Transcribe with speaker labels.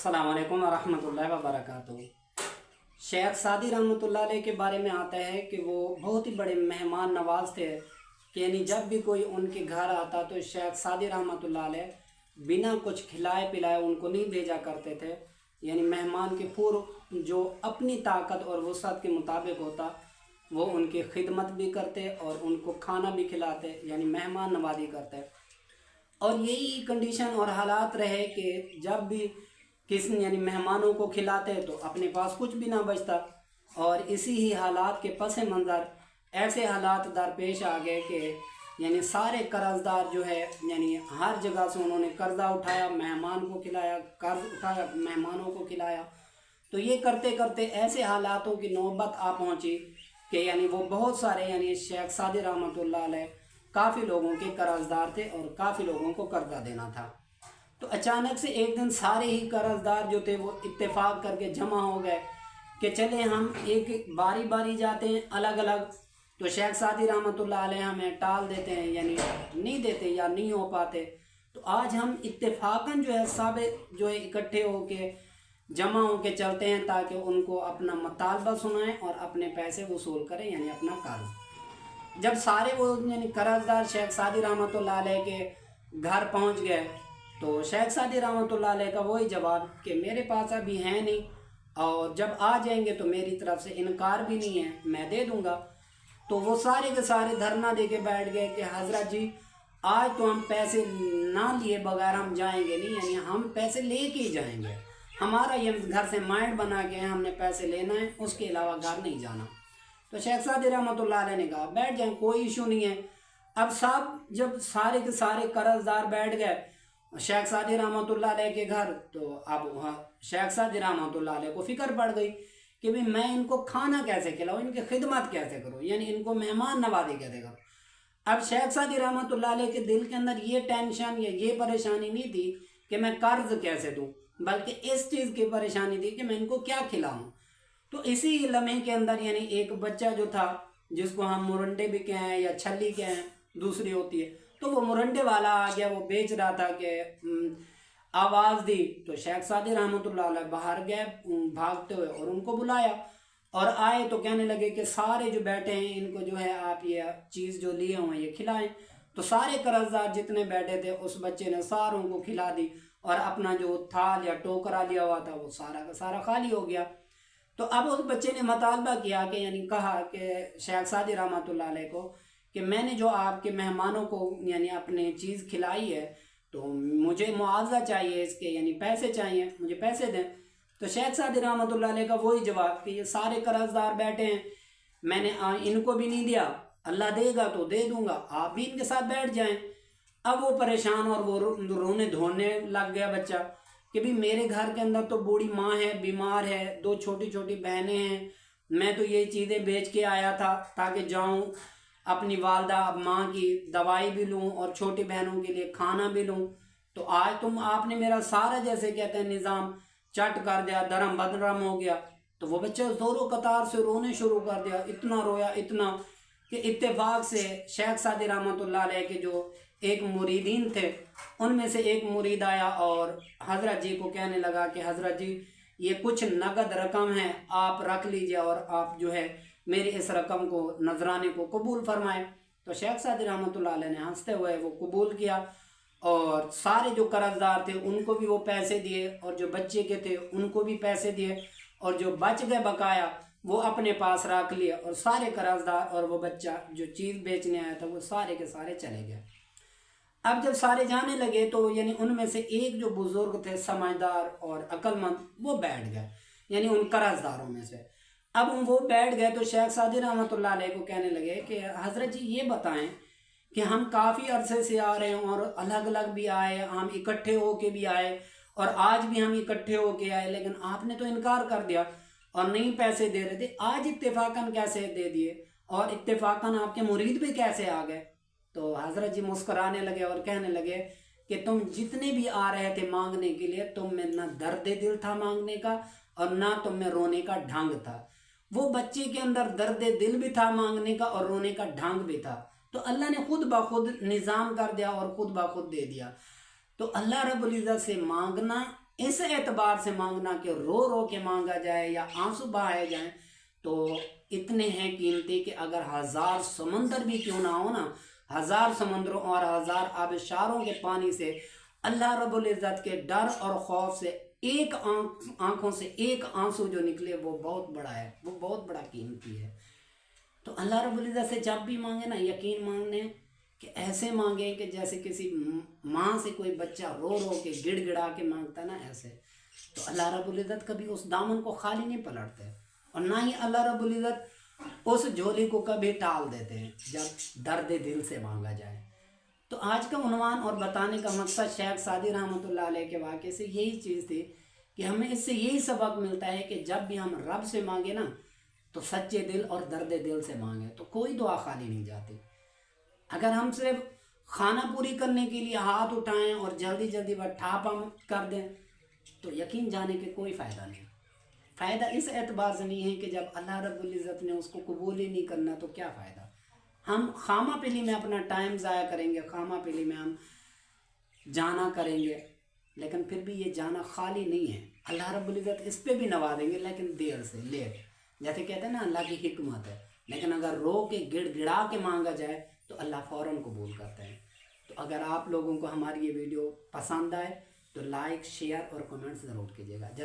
Speaker 1: अस्सलाम वालेकुम वरहमतुल्लाहि वबरकातुहू। शेख सादी रहमतुल्लाह अलैह के बारे में आता है कि वो बहुत ही बड़े मेहमान नवाज थे। कि यानी जब भी कोई उनके घर आता तो शेख सादी रहमतुल्लाह अलैह बिना कुछ खिलाए पिलाए उनको नहीं भेजा करते थे। यानी मेहमान के पूर्व जो अपनी ताकत और वसअत के मुताबिक होता वो उनकी खिदमत भी करते और उनको खाना भी खिलाते, यानी मेहमान नवाजी करते। और यही कंडीशन और हालात रहे कि जब भी किसी यानी मेहमानों को खिलाते तो अपने पास कुछ भी ना बचता। और इसी ही हालात के पस मंज़र ऐसे हालात दरपेश आ गए कि यानी सारे कर्जदार जो है यानी हर जगह से उन्होंने कर्जा उठाया, मेहमान को खिलाया, कर्ज उठाया, मेहमानों को खिलाया। तो ये करते करते ऐसे हालातों की नौबत आ पहुंची कि यानी वो बहुत सारे यानी शेख सादी रहमतुल्लाह अलैह काफ़ी लोगों के कर्जदार थे और काफ़ी लोगों को कर्जा देना था। तो अचानक से एक दिन सारे ही कर्जदार जो थे वो इत्तेफाक करके जमा हो गए कि चले हम एक बारी बारी जाते हैं अलग अलग। तो शेख सादी रहमतुल्लाह अलैह हमें टाल देते हैं, यानी नहीं देते या नहीं हो पाते। तो आज हम इत्तेफाकन जो है सब जो है इकट्ठे होके जमा होके चलते हैं ताकि उनको अपना मतालबा सुनाएं और अपने पैसे वसूल करें, यानी अपना कर्ज। जब सारे वो यानी कर्जदार शेख सादी रहमतुल्लाह अलैह के घर पहुंच गए तो शेख सादी रहमतुल्लाह अलैह का वही जवाब कि मेरे पास अभी है नहीं और जब आ जाएंगे तो मेरी तरफ से इनकार भी नहीं है, मैं दे दूंगा। तो वो सारे के सारे धरना दे के बैठ गए कि हजरत जी आज तो हम पैसे ना लिए बगैर हम जाएंगे नहीं, यानी हम पैसे लेके ही जाएंगे। हमारा ये घर से माइंड बना के हमने पैसे लेना है, उसके अलावा घर नहीं जाना। तो शेख सादी रहमतुल्लाह अलैह ने कहा बैठ जाएं, कोई इशू नहीं है। अब सब जब सारे के सारे कर्जदार बैठ गए शेख सादी रहमतुल्लाह अलैह के घर, तो अब वहाँ शेख सादी रहमतुल्लाह अलैह को फिक्र पड़ गई कि भाई मैं इनको खाना कैसे खिलाऊँ, इनकी खिदमत कैसे करूँ, यानी इनको मेहमान नवाजी कैसे करूँ। अब शेख सादी रहमतुल्लाह अलैह के दिल के अंदर ये टेंशन या ये परेशानी नहीं थी कि मैं कर्ज कैसे दूँ, बल्कि इस चीज़ की परेशानी थी कि मैं इनको क्या खिलाऊँ। तो इसी लम्हे के अंदर यानी एक बच्चा जो था जिसको हम मुरंडे भी कहें या छली कहें दूसरी होती है, तो वो मुरंडे वाला आ गया, वो बेच रहा था कि आवाज़ दी। तो शेख सादी रहमतुल्लाह अलैह बाहर गए भागते हुए और उनको बुलाया और आए तो कहने लगे कि सारे जो बैठे हैं इनको जो है आप ये चीज़ जो लिए हुए ये खिलाएं। तो सारे कर्जदार जितने बैठे थे उस बच्चे ने सारों को खिला दी और अपना जो थाल या टोकरा लिया हुआ था वो सारा का सारा खाली हो गया। तो अब उस बच्चे ने मतालबा किया कि यानी कहा कि शेख सादी रहमतुल्लाह अलैह को कि मैंने जो आपके मेहमानों को यानी अपने चीज़ खिलाई है तो मुझे मुआवजा चाहिए इसके, यानी पैसे चाहिए, मुझे पैसे दें। तो शेख सादी रहमतुल्लाह अलैह का वही जवाब कि ये सारे कर्जदार बैठे हैं, मैंने इनको भी नहीं दिया, अल्लाह देगा तो दे दूंगा, आप भी इनके साथ बैठ जाएं। अब वो परेशान और वो रोने धोने लग गया बच्चा कि भी मेरे घर के अंदर तो बूढ़ी माँ है, बीमार है, दो छोटी छोटी बहनें हैं, मैं तो ये चीज़ें बेच के आया था ताकि जाऊं अपनी वालदा माँ की दवाई भी लूं और छोटी बहनों के लिए खाना भी लूं। तो आज आपने मेरा सारा जैसे कहते हैं निज़ाम चट कर दिया, दरम बदरम हो गया। तो वो बच्चा ज़ोरों कतार से रोने शुरू कर दिया, इतना रोया इतना कि इत्तेफाक से शेख सादी रहमतुल्लाह अलैह के जो एक मुरीदीन थे उनमें से एक मुरीद आया और हज़रत जी को कहने लगा कि हज़रत जी ये कुछ नगद रकम है, आप रख लीजिए और आप जो है मेरी इस रकम को नजराने को कबूल फरमाएं। तो शेख सादी रहमतुल्लाह अलैह ने हंसते हुए वो कबूल किया और सारे जो कर्जदार थे उनको भी वो पैसे दिए और जो बच्चे के थे उनको भी पैसे दिए और जो बच गए बकाया वो अपने पास रख लिया और सारे कर्जदार और वो बच्चा जो चीज़ बेचने आया था वो सारे के सारे चले गए। अब जब सारे जाने लगे तो यानी उनमें से एक जो बुजुर्ग थे समझदार और अक्लमंद वो बैठ गए, यानी उन कर्जदारों में से। अब वो बैठ गए तो शेख सादी रहमतुल्लाह अलैह को कहने लगे कि हज़रत जी ये बताएं कि हम काफ़ी अरसे से आ रहे हैं और अलग अलग भी आए, हम इकट्ठे होके भी आए और आज भी हम इकट्ठे होके आए, लेकिन आपने तो इनकार कर दिया और नहीं पैसे दे रहे थे, आज इत्तेफाकन कैसे दे दिए और इत्तेफाकन आपके मुरीद भी कैसे आ गए। तो हज़रत जी मुस्कुराने लगे और कहने लगे कि तुम जितने भी आ रहे थे मांगने के लिए, तुम में ना दर्द दिल था मांगने का और ना तुम में रोने का ढंग था। वो बच्चे के अंदर दर्द दिल भी था मांगने का और रोने का ढंग भी था। तो अल्लाह ने खुद ब खुद निज़ाम कर दिया और खुद ब खुद दे दिया। तो अल्लाह रब्बुल इज़्ज़त से मांगना اس اعتبار سے مانگنا کہ رو رو کے مانگا جائے یا آنسو بہائے جائیں تو اتنے ہیں قیمتی کہ اگر 1000 سمندر بھی کیوں نہ ہو نا، 1000 سمندروں اور 1000 آبشاروں کے پانی سے اللہ رب العزت کے ڈر اور خوف سے ایک آنکھوں سے ایک آنسو جو نکلے وہ بہت بڑا ہے، وہ بہت بڑا قیمتی ہے۔ تو اللہ رب العزت سے جب بھی مانگے نا، یقین مانگنے کہ ایسے مانگے کہ جیسے کسی ماں سے کوئی بچہ رو رو کے گڑ گڑا کے مانگتا نا، ایسے تو اللہ رب العزت کبھی اس دامن کو خالی نہیں پلٹتے، اور نہ ہی اللہ رب العزت اس جھولی کو کبھی ٹال دیتے ہیں جب درد دل سے مانگا جائے۔ تو آج کا عنوان اور بتانے کا مقصد شیخ سعدی رحمۃ اللہ علیہ کے واقعے سے یہی چیز تھی کہ ہمیں اس سے یہی سبق ملتا ہے کہ جب بھی ہم رب سے مانگے نا تو سچے دل اور درد دل سے مانگیں، تو کوئی دعا خالی نہیں جاتی۔ اگر ہم صرف کھانا پوری کرنے کے لیے ہاتھ اٹھائیں اور جلدی جلدی وہ ٹھاپا کر دیں تو یقین جانے کہ کوئی فائدہ نہیں۔ فائدہ اس اعتبار سے نہیں ہے کہ جب اللہ رب العزت نے اس کو قبول ہی نہیں کرنا تو کیا فائدہ۔ ہم خامہ پلی میں اپنا ٹائم ضائع کریں گے، خامہ پلی میں ہم جانا کریں گے، لیکن پھر بھی یہ جانا خالی نہیں ہے۔ اللہ رب العزت اس پہ بھی نوازیں گے لیکن دیر سے، لیٹ، جیسے کہتے ہیں نا اللہ کی حکمت ہے، لیکن اگر رو کے گڑ گڑا کے مانگا جائے تو اللہ فوراً قبول کرتے ہیں۔ تو اگر آپ لوگوں کو ہماری یہ ویڈیو پسند آئے تو لائک، شیئر اور کمنٹس ضرور کیجیے گا۔